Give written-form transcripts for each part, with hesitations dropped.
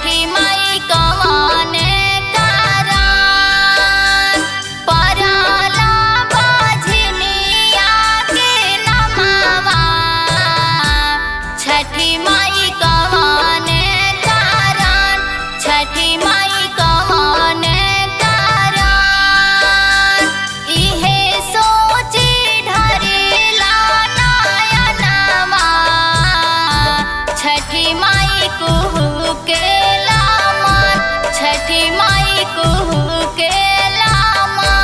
छठी माई कवन कारण पराला बझनिया के नमवा। छठी माई कवन कारण छठी माई कवन कारण इहे सोची ढरेला नयनवा। छठी माई कुहू के लामन छठी माई कुहू के लामन।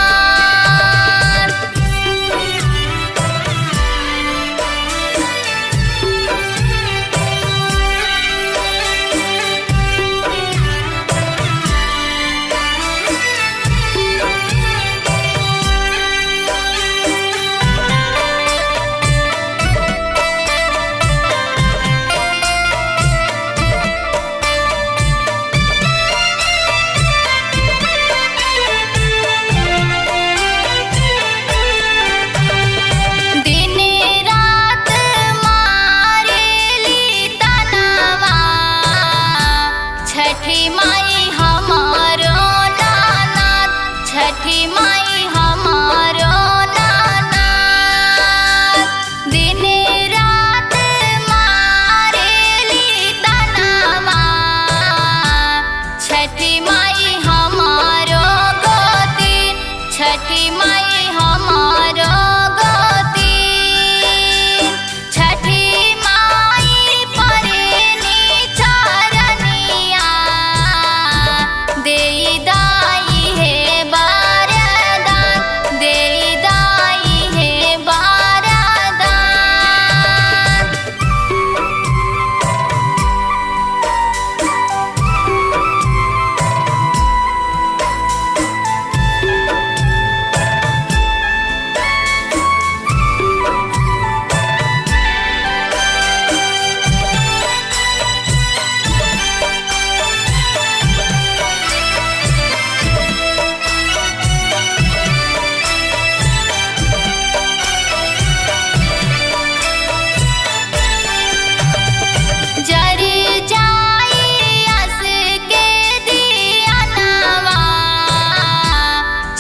दिन रात मारेली तनवा। छठी माई हमारो नानाथ छठी माई हमारो नानाथ। दिन रात मारेली तनवा। छठी माई हमारो गोतीन छठी माई हमारो गोतीन। छठी माई परेनी चरनिया देई दाई हे बारदान देई दाई हे बारदान। जर जाई अस के दियनवा।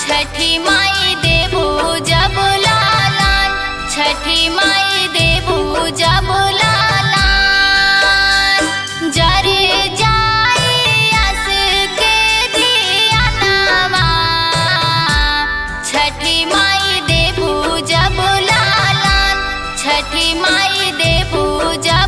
छठी माई देबू जब लालन छठी माई देबू जब लालन। जर जाई अस के दियनवा। छठी माई देबू जब लालन छठी माई देबू जब